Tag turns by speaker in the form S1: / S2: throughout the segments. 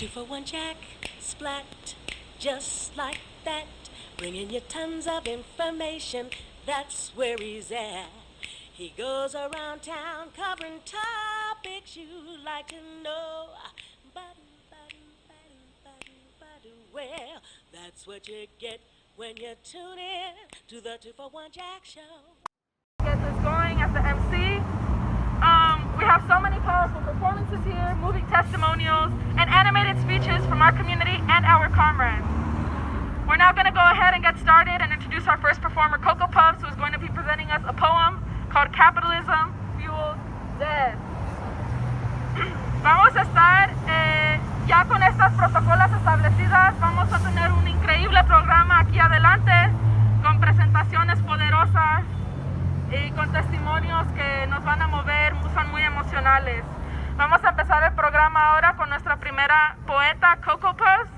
S1: 2-for-1 Jack, splat, just like that. Bringing you tons of information, that's where he's at. He goes around town covering topics you'd like to know. Well, that's what you get when you tune in to the 2-for-1 Jack Show.
S2: Get this going as the MC. We have so many powerful performances here, moving testimonials, and animated speeches from our community and our comrades. We're now going to go ahead and get started and introduce our first performer, Coco Puffs, who is going to be presenting us a poem called Capitalism Fuels Death. Vamos a estar ya con estas protocolos establecidas. Vamos a tener un increíble programa aquí adelante con presentaciones poderosas y con testimonios que nos van a mover, son muy emocionales. Vamos a empezar el programa ahora con nuestra primera poeta, Coco Puffs,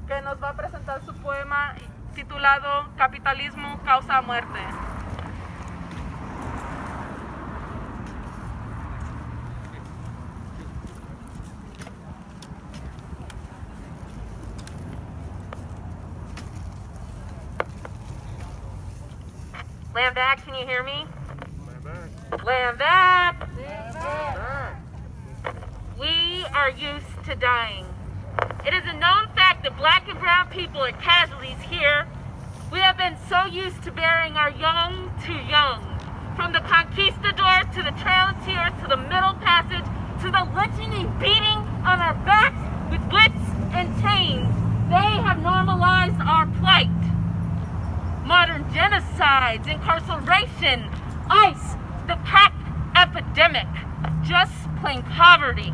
S2: que nos va a presentar su poema titulado Capitalismo causa muerte. Land back, can you hear me? Land back. We are used to dying. It is a known fact that black and brown people are casualties here. We have been so used to burying our young too young. From the conquistadors to the trail and tears to the middle passage to the lynching and beating on our backs with whips and chains, they have normalized our plight. Modern genocides, incarceration, ICE, the crack epidemic, just plain poverty.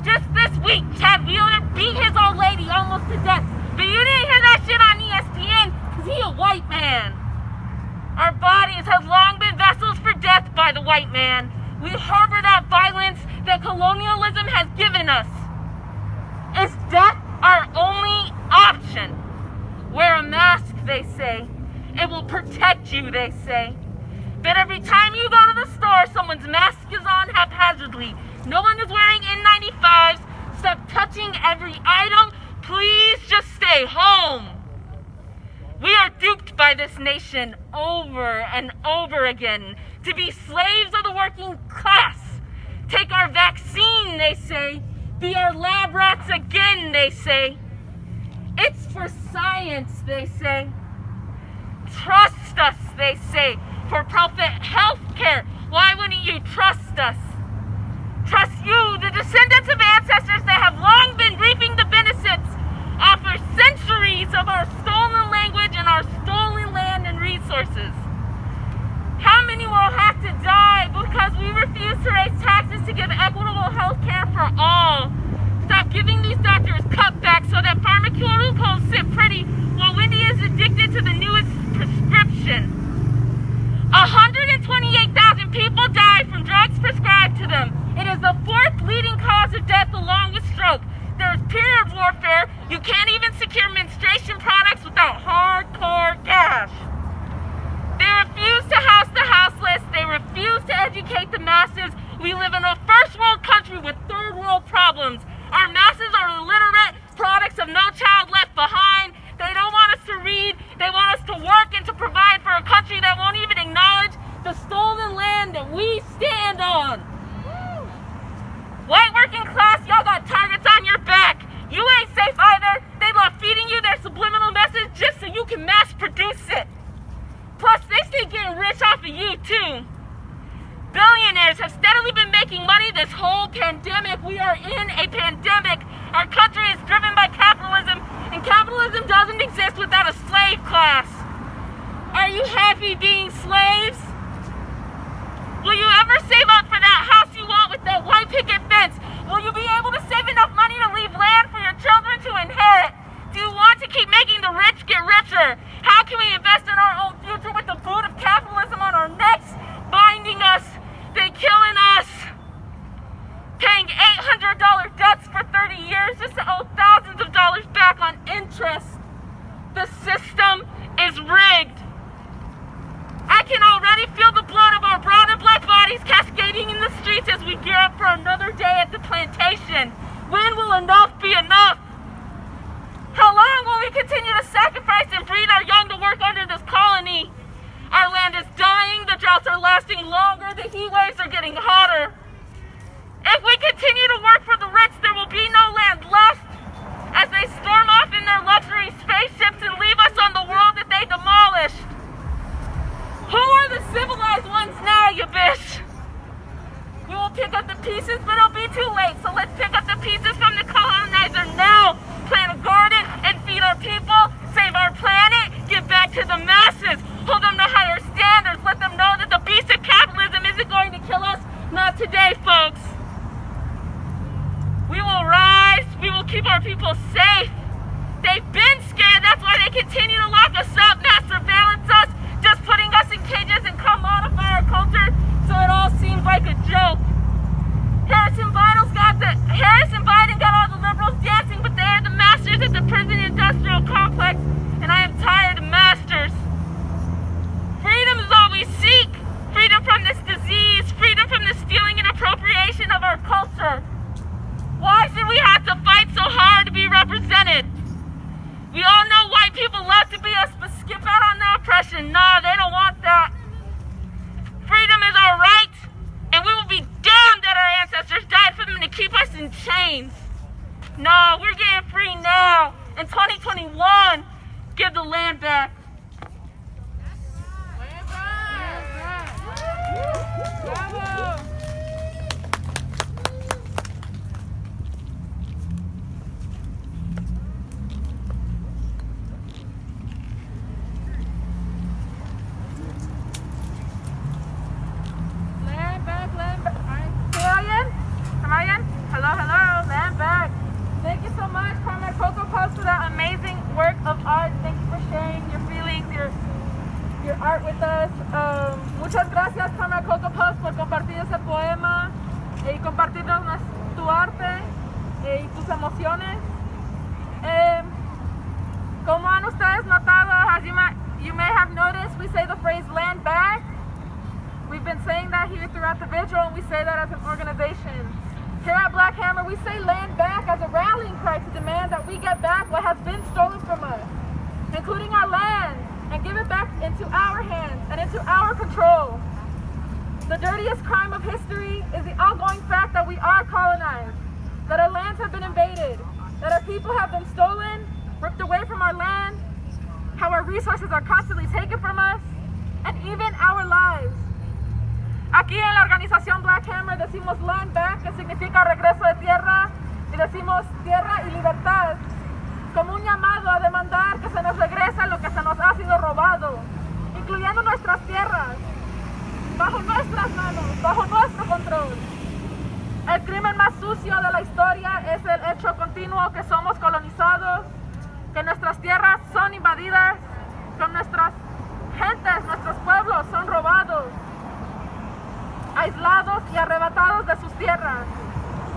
S2: Just this week, Chad Wheeler beat his old lady almost to death, but you didn't hear that shit on ESPN because he a white man. Our bodies have long been vessels for death by the white man. We harbor that violence that colonialism has given us. Is death our only option? Wear a mask, they say. It will protect you, they say. But every time you go to the store, someone's mask is on haphazardly. No one is wearing N95s. Stop touching every item. Please just stay home. We are duped by this nation over and over again to be slaves of the working class. Take our vaccine, they say. Be our lab rats again, they say. It's for science, they say. Trust us, they say. For-profit health care. Why wouldn't you trust us? Trust you, the descendants of ancestors that have long been reaping the benefits off for centuries of our stolen language and our stolen land and resources. How many will have to die because we refuse to raise taxes to give equitable health care for all? Stop giving these doctors cutbacks so that pharmaceuticals sit pretty while Wendy is addicted to the newest prescription. 128,000 people die from drugs prescribed to them. It is the fourth leading cause of death along with stroke. There is period warfare. You can't even secure menstruation products without hardcore cash. They refuse to house the houseless. They refuse to educate the masses. We live in a first world country with third world problems. Our masses are illiterate, products of No Child Left Behind. They don't want us to read. They want us to work and to provide for a country that won't even acknowledge the stolen land that we stand on. White working class, y'all got targets on your back. You ain't safe either. They love feeding you their subliminal message just so you can mass produce it. Plus, they still getting rich off of you too. Billionaires have steadily been making money this whole pandemic. We are in a pandemic. Our country is driven by capitalism, and capitalism doesn't exist without a slave class. Are you happy being slaves? Will you ever save up for that house you want with that white picket fence? Will you be able to save enough money to leave land for your children to inherit? Do you want to keep making the rich get richer? How can we invest in our own future with the boot of capitalism on our necks, binding us, then killing us? Paying $800 debts for 30 years just to owe thousands of dollars back on interest. The system is rigged. I can already lasting longer. The heat waves are getting hotter. If we continue to work for the rich, there will be no land left as they storm off in their luxury spaceships and leave us on the world that they demolished. Who are the civilized ones now, you bitch? We will pick up the pieces, but it'll be too late. So let's pick up the pieces from the colonizer now. Plant a garden and feed our people. Save our planet. Give back to the masses. Hold them to higher standards. Let them know that the beast of capitalism isn't going to kill us. Not today, folks. We will rise. We will keep our people safe. They've been scared. That's why they continue to lock us up, mass surveillance us, just putting us in cages and commodify our culture so it all seems like a joke. Harrison Biden got all the liberals dancing, but they are the masters at the prison industrial complex, and I am tired of masters. Freedom is all we seek. Freedom from this disease. Freedom from the stealing and appropriation of our culture. Why should we have to fight so hard to be represented? We all know white people love to be us, but skip out on the oppression. Nah, they don't want that. Freedom is our right, and we will be damned that our ancestors died for them to keep us in chains. No, we're getting free now. In 2021, give the land back. Land back! Bravo! Hello, land back. Thank you so much, Comrade Coco Puffs, for that amazing work of art. Thank you for sharing your feelings, your art with us. Muchas gracias, Comrade Coco Puffs, por compartir ese poema y compartirnos tu arte y tus emociones. Como han ustedes notado, as you may have noticed, we say the phrase land back. We've been saying that here throughout the vigil, and we say that as an organization. Here at Black Hammer, we say land back as a rallying cry to demand that we get back what has been stolen from us, including our land, and give it back into our hands and into our control. The dirtiest crime of history is the ongoing fact that we are colonized, that our lands have been invaded, that our people have been stolen, ripped away from our land, how our resources are constantly taken from us, and even our lives. Aquí en la organización Black Hammer decimos land back, que significa regreso de tierra, y decimos tierra y libertad, como un llamado a demandar que se nos regrese lo que se nos ha sido robado, incluyendo nuestras tierras, bajo nuestras manos, bajo nuestro control. El crimen más sucio de la historia es el hecho continuo que somos colonizados, que nuestras tierras son invadidas, que nuestras gentes, nuestros pueblos son robados, aislados y arrebatados de sus tierras,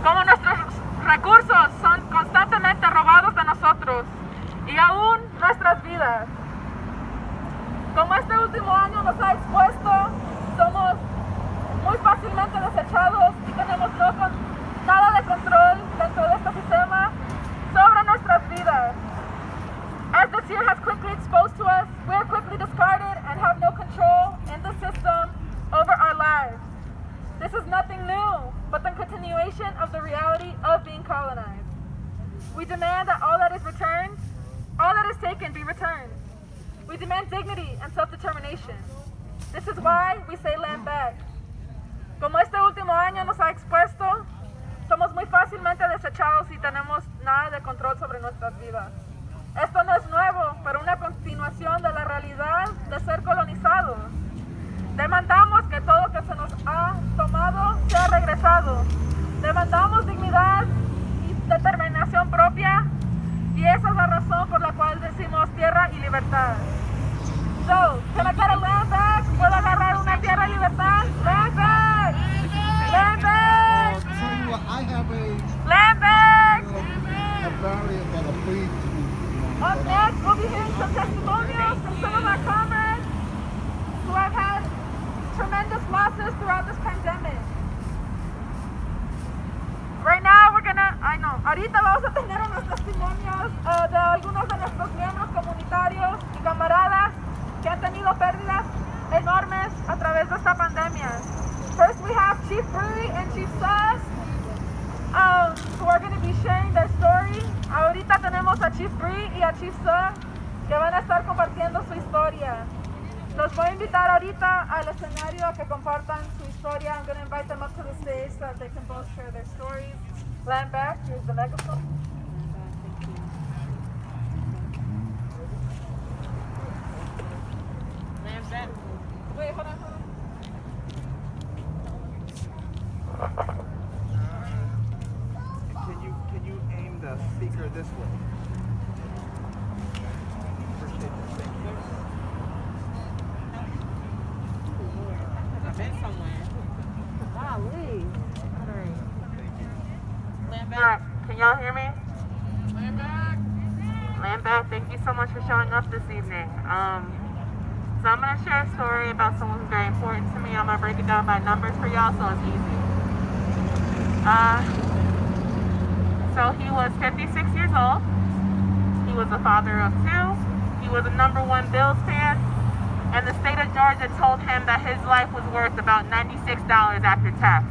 S2: como nuestros recursos son constantemente robados de nosotros y aún nuestras vidas. Como este último año nos ha expuesto, somos muy fácilmente desechados y tenemos nada de control dentro de este sistema sobre nuestras vidas. As this year has quickly exposed to us, we are quickly discarded and have no control in the system over our lives. This is nothing new, but the continuation of the reality of being colonized. We demand that all that is returned, all that is taken be returned. We demand dignity and self-determination. This is why we say land back. Como este último año nos ha expuesto, somos muy fácilmente desechados y tenemos nada de control sobre nuestras vidas. Esto no es nuevo, pero una continuación de la realidad de ser colonizados. Demandamos que todo que se nos ha tomado sea regresado. Demandamos dignidad y determinación propia, y esa es la razón por la cual decimos tierra y libertad. So, can I get a land back? ¿Puedo agarrar una tierra y libertad? Land back! Land back!
S3: I'll tell you what, I have
S2: Land back!
S3: a barrier that a plea to
S2: Up next, we'll be hearing some testimonials from some of our comrades who have had tremendous losses throughout this pandemic. Right now, ahorita vamos a tener unos testimonios de algunos de nuestros miembros comunitarios y camaradas que han tenido pérdidas enormes a través de esta pandemia. First, we have Chief Bree and Chief Sauce, who are going to be sharing their story. Ahorita tenemos a Chief Bree y a Chief Sauce que van a estar compartiendo su historia. Los voy a invitar ahorita al escenario a que compartan su historia. I'm going to invite them up to the stage so that they can both share their stories. Land back, here's the megaphone. Land back. Wait, hold on.
S4: Can you aim the speaker this way? Appreciate that. Thank you.
S2: I've been somewhere. Golly.
S4: Thank you.
S2: Land back. Can y'all hear me? Land back. Land back. Thank you so much for showing up this evening. So I'm going to share a story about someone who's very important to me. I'm going to break it down by numbers for y'all so it's easy. So he was 56 years old. He was a father of 2. He was a #1 Bills fan. And the state of Georgia told him that his life was worth about $96 after tax.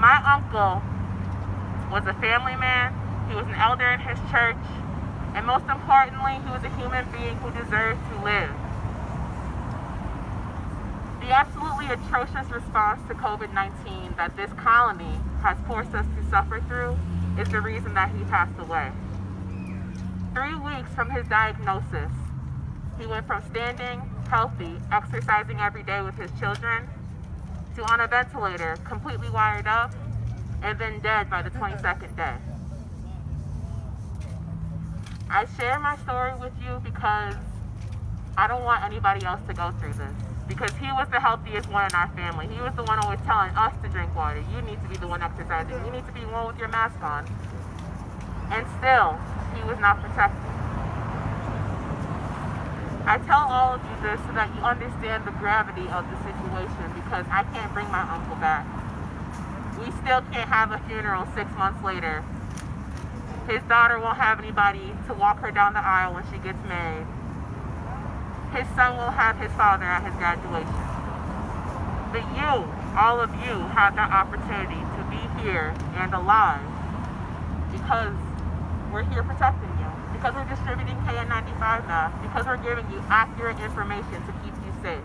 S2: My uncle was a family man. He was an elder in his church. And most importantly, he was a human being who deserved to live. The absolutely atrocious response to COVID-19 that this colony has forced us to suffer through is the reason that he passed away. 3 weeks from his diagnosis, he went from standing, healthy, exercising every day with his children, to on a ventilator, completely wired up, and then dead by the 22nd day. I share my story with you because I don't want anybody else to go through this. Because he was the healthiest one in our family. He was the one always telling us to drink water. You need to be the one exercising. You need to be the one with your mask on. And still, he was not protected. I tell all of you this so that you understand the gravity of the situation, because I can't bring my uncle back. We still can't have a funeral 6 months later. His daughter won't have anybody to walk her down the aisle when she gets married. His son will have his father at his graduation. But you, all of you, have that opportunity to be here and alive because we're here protecting you, because we're distributing KN95 masks, because we're giving you accurate information to keep you safe.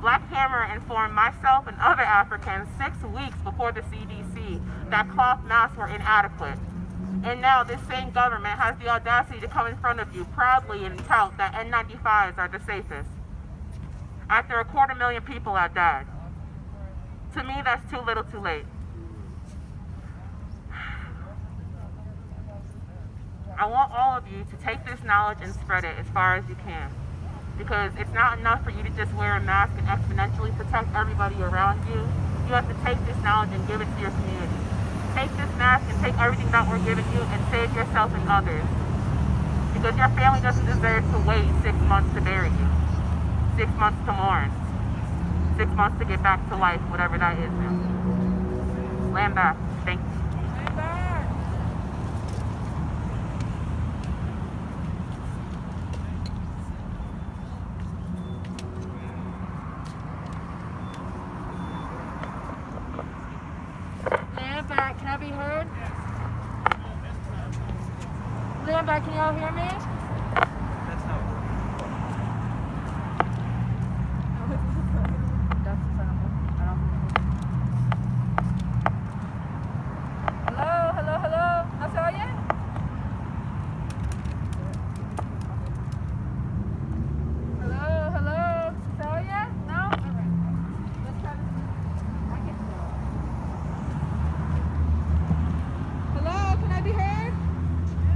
S2: Black Hammer informed myself and other Africans 6 weeks before the CDC that cloth masks were inadequate. And now this same government has the audacity to come in front of you proudly and tout that N95s are the safest, after 250,000 people have died. To me, that's too little too late. I want all of you to take this knowledge and spread it as far as you can, because it's not enough for you to just wear a mask and exponentially protect everybody around you. You have to take this knowledge and give it to your community. Take this mask and take everything that we're giving you and save yourself and others. Because your family doesn't deserve to wait 6 months to bury you. 6 months to mourn. 6 months to get back to life, whatever that is now. Land back. Thank you. Land back. Land back. Can I be heard? Land back. Can y'all hear me?
S4: That's not working.
S2: That's the sample. Hello, hello, hello. ¿No se oye? Hello, hello. ¿Se oye? No? Alright. Let's try this. I can hear. Hello, can I be heard?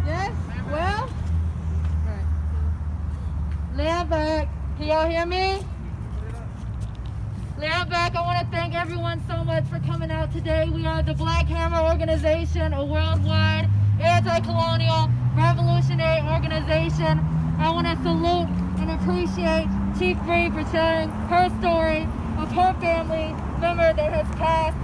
S2: Yes? Well? Alright. Land back. Can y'all hear me? Land back. I want to thank everyone so much for coming out today. We are the Black Hammer Organization, a worldwide anti-colonial revolutionary organization. I want to salute and appreciate Chief Bree for sharing her story of her family member that has passed,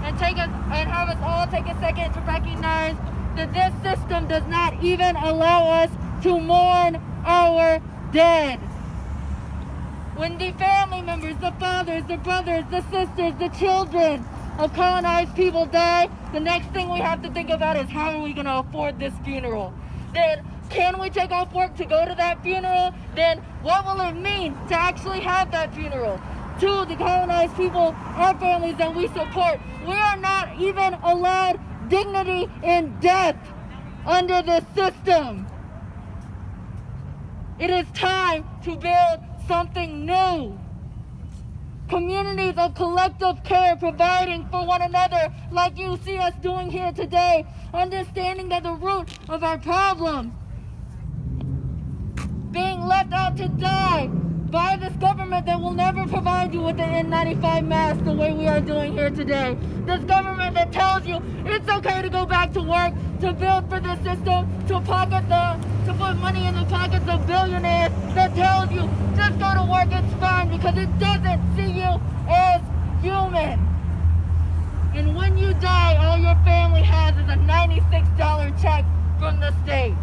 S2: and have us all take a second to recognize that this system does not even allow us to mourn our dead. When the family members, the fathers, the brothers, the sisters, the children of colonized people die, the next thing we have to think about is how are we going to afford this funeral? Then can we take off work to go to that funeral? Then what will it mean to actually have that funeral? To the colonized people, our families that we support, we are not even allowed dignity in death under this system. It is time to build something new. Communities of collective care, providing for one another like you see us doing here today, understanding that the root of our problem, being left out to die by this government that will never provide you with the N95 mask the way we are doing here today. This government that tells you it's okay to go back to work, to build for this system, to put money in the pockets of billionaires, that tells you just go to work, it's fine, because it doesn't see you as human. And when you die, all your family has is a $96 check from the state.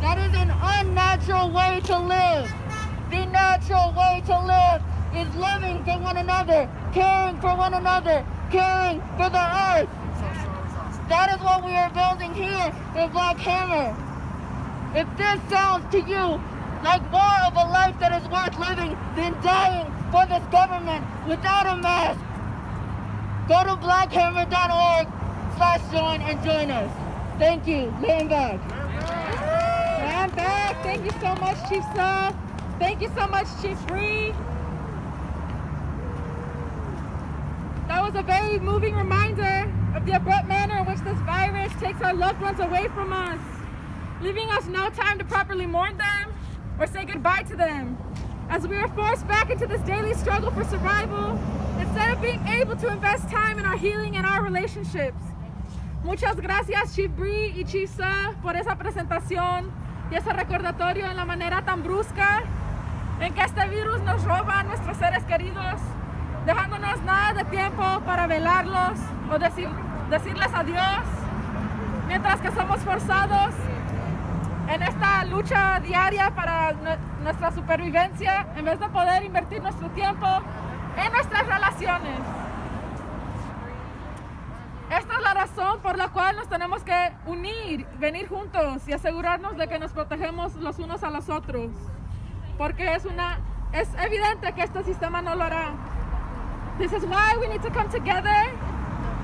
S2: That is an unnatural way to live. The natural way to live is living for one another, caring for one another, caring for the earth. That is what we are building here in Black Hammer. If this sounds to you like more of a life that is worth living than dying for this government without a mask, go to blackhammer.org/join and join us. Thank you. Land back.
S5: Land back. Thank you so much, Chief Sa. Thank you so much, Chief Bree. That was a very moving reminder of the abrupt manner in which this virus takes our loved ones away from us, leaving us no time to properly mourn them or say goodbye to them. As we are forced back into this daily struggle for survival, instead of being able to invest time in our healing and our relationships. Muchas gracias, Chief Bree y Chief Sa, por esa presentación y ese recordatorio en la manera tan brusca en que este virus nos roba a nuestros seres queridos, dejándonos nada de tiempo para velarlos o decirles adiós, mientras que somos forzados en esta lucha diaria para nuestra supervivencia, en vez de poder invertir nuestro tiempo en nuestras relaciones. Esta es la razón por la cual nos tenemos que unir, venir juntos y asegurarnos de que nos protegemos los unos a los otros, porque es evidente que este sistema no lo hará. This is why we need to come together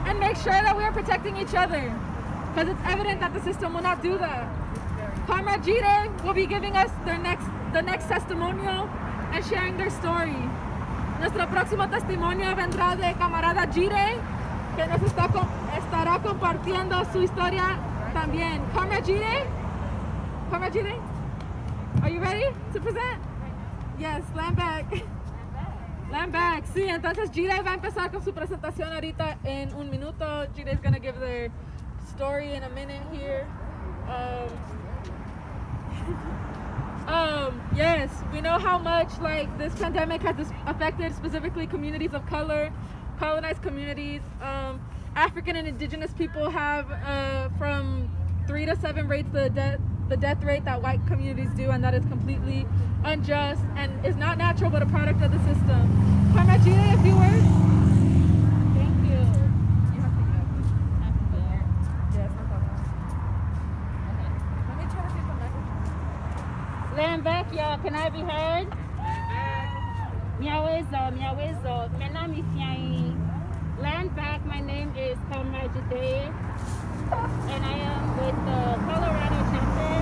S5: and make sure that we are protecting each other, because it's evident that the system will not do that. Comrade Jire will be giving us the next testimonial and sharing their story. Nuestro próximo testimonio vendrá de camarada Jire, que nos estará compartiendo su historia también. Comrade Jire? Comrade Jire? Are you ready to present? Yes, land back. Land back. Sí, entonces Jire va a empezar con su presentación ahorita en un minuto. Jire is going to give their story in a minute here. Yes, we know how much this pandemic has affected specifically communities of color, colonized communities. African and indigenous people have from 3 to 7 rates the death rate that white communities do, and that is completely unjust and is not natural but a product of the system. Comrade Jire, a few words? Thank you. You have to get up. Yes, no problem. Okay. Let me try to see the microphone.
S6: Land back, y'all. Can I be heard? Miawezo. Menami Fiai. Land back. My name is Comrade Jide, and I am with the Colorado chapter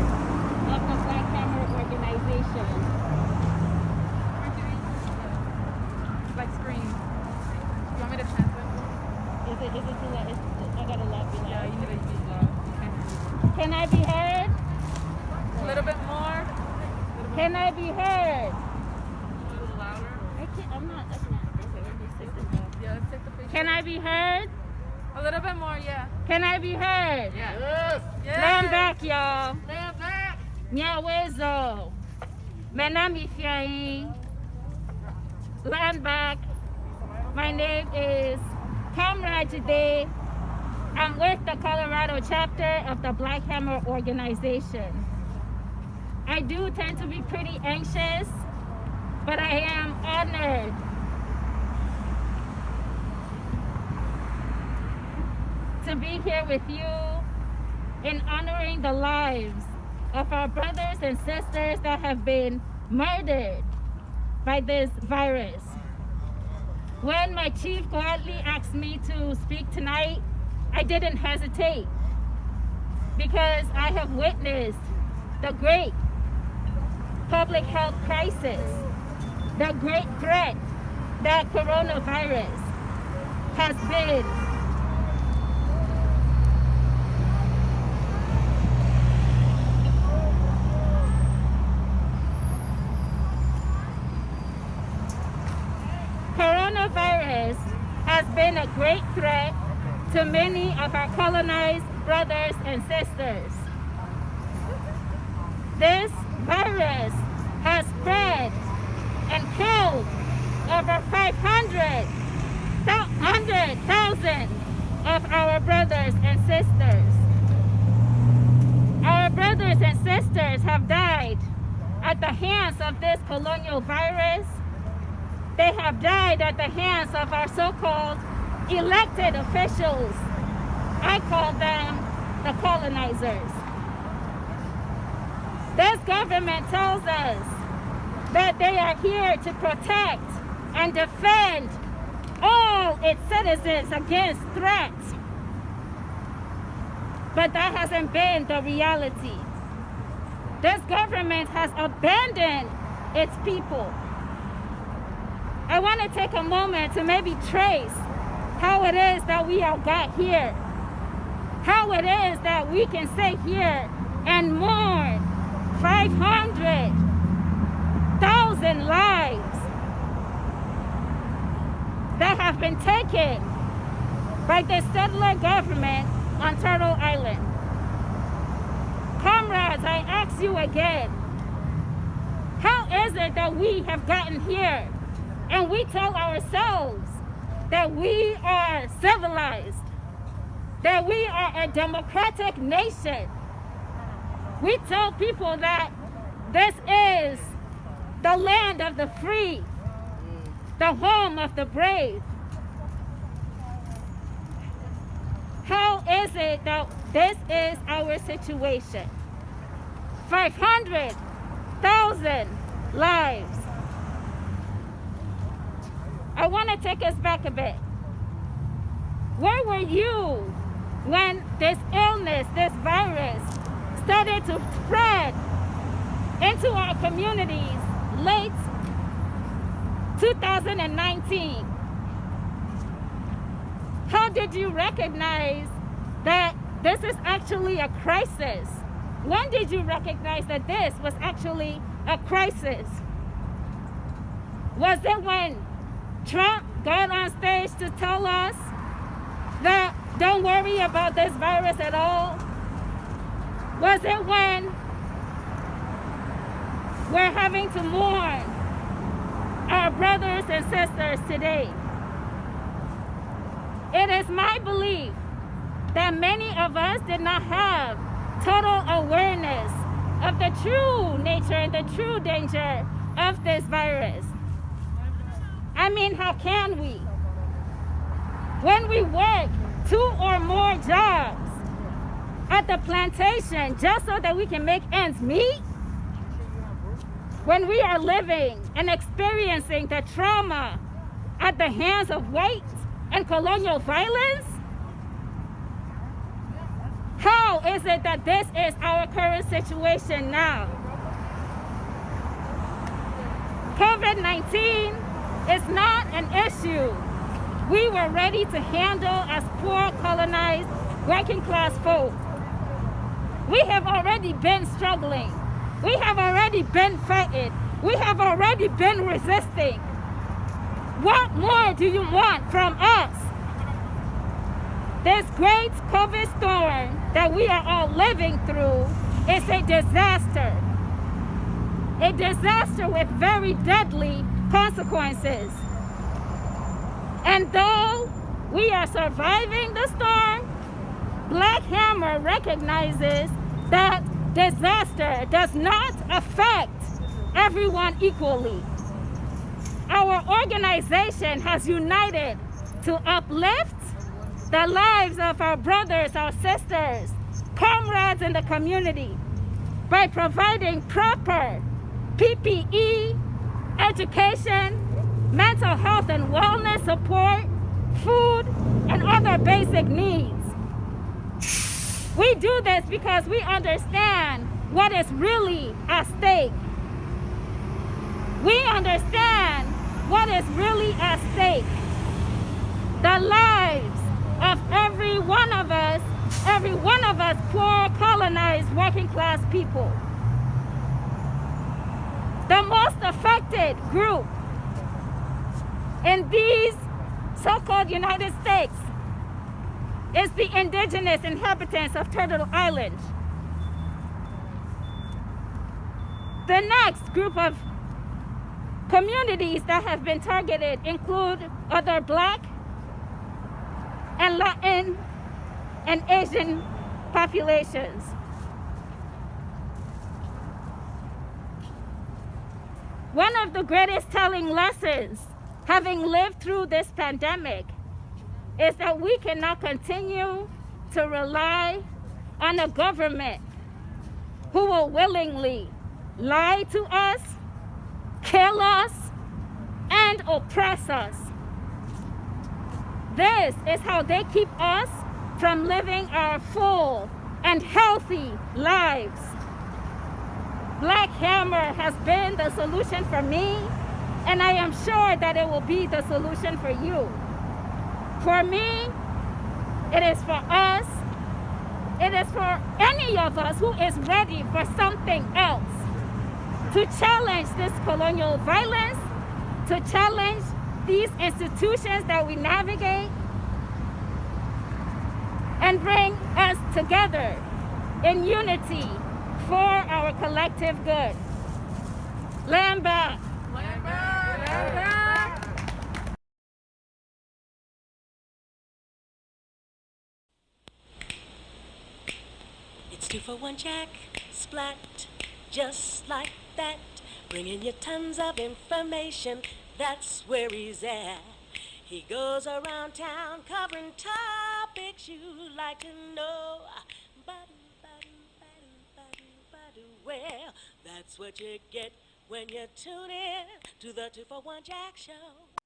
S6: of the Black Hammer organization.
S5: Like scream. You want me to translate?
S6: Is it too loud? I gotta let you know.
S5: Yeah, you need to be loud. Okay.
S6: Can I be heard?
S5: A little bit more.
S6: Can I be heard?
S5: A little louder.
S6: I'm not. Okay, let me take this off.
S5: Yeah, let's take the picture.
S6: Can I be heard?
S5: A little bit more, yeah.
S6: Can I be heard?
S5: Yes.
S6: Land back, y'all.
S5: Land back.
S6: Nyawezo. Menami Fiai. Land back. My name is Comrade Jide. I'm with the Colorado chapter of the Black Hammer organization. I do tend to be pretty anxious but I am honored to be here with you in honoring the lives of our brothers and sisters that have been murdered by this virus. When my chief gladly asked me to speak tonight, I didn't hesitate because I have witnessed the great public health crisis, the great threat that coronavirus has been. Coronavirus has been a great threat to many of our colonized brothers and sisters. This virus has spread and killed over 500,000 of our brothers and sisters. Our brothers and sisters have died at the hands of this colonial virus. They have died at the hands of our so-called elected officials. I call them the colonizers. This government tells us that they are here to protect and defend all its citizens against threats. But that hasn't been the reality. This government has abandoned its people. I want to take a moment to maybe trace how it is that we all got here. How it is that we can sit here and mourn 500,000 lives that have been taken by the settler government on Turtle Island. Comrades, I ask you again, how is it that we have gotten here and we tell ourselves that we are civilized, that we are a democratic nation? We tell people that this is the land of the free, the home of the brave. How is it that this is our situation? 500,000 lives. I want to take us back a bit. Where were you when this illness, this virus, started to spread into our communities late 2019? How did you recognize that this is actually a crisis? When did you recognize that this was actually a crisis? Was it when Trump got on stage to tell us that don't worry about this virus at all? Was it when we're having to mourn our brothers and sisters today? It is my belief that many of us did not have total awareness of the true nature and the true danger of this virus. I mean, how can we? When we work 2 or more jobs at the plantation just so that we can make ends meet, when we are living and experiencing the trauma at the hands of white and colonial violence, how is it that this is our current situation now? COVID-19 is not an issue we were ready to handle as poor, colonized, working class folk. We have already been struggling. We have already been fighting. We have already been resisting. What more do you want from us? This great COVID storm that we are all living through is a disaster. A disaster with very deadly consequences. And though we are surviving the storm, Black Hammer recognizes that disaster does not affect everyone equally. organization has united to uplift the lives of our brothers, our sisters, comrades in the community by providing proper PPE, education, mental health and wellness support, food, and other basic needs. We do this because we understand what is really at stake. We understand what is really at stake. The lives of every one of us poor, colonized, working class people. The most affected group in these so-called United States is the indigenous inhabitants of Turtle Island. The next group of communities that have been targeted include other Black and Latin and Asian populations. One of the greatest telling lessons, having lived through this pandemic, is that we cannot continue to rely on a government who will willingly lie to us, kill us, and oppress us. This is how they keep us from living our full and healthy lives. Black Hammer has been the solution for me, and I am sure that it will be the solution for you. For me, it is for us, it is for any of us who is ready for something else, to challenge this colonial violence, to challenge these institutions that we navigate, and bring us together in unity for our collective good. Land back. Land back. Land back.
S1: It's 2 for 1 Jack, splat, just like that. Bringing you tons of information, that's where he's at. He goes around town covering topics you'd like to know. Well, that's what you get when you tune in to the 2 for 1 Jack Show.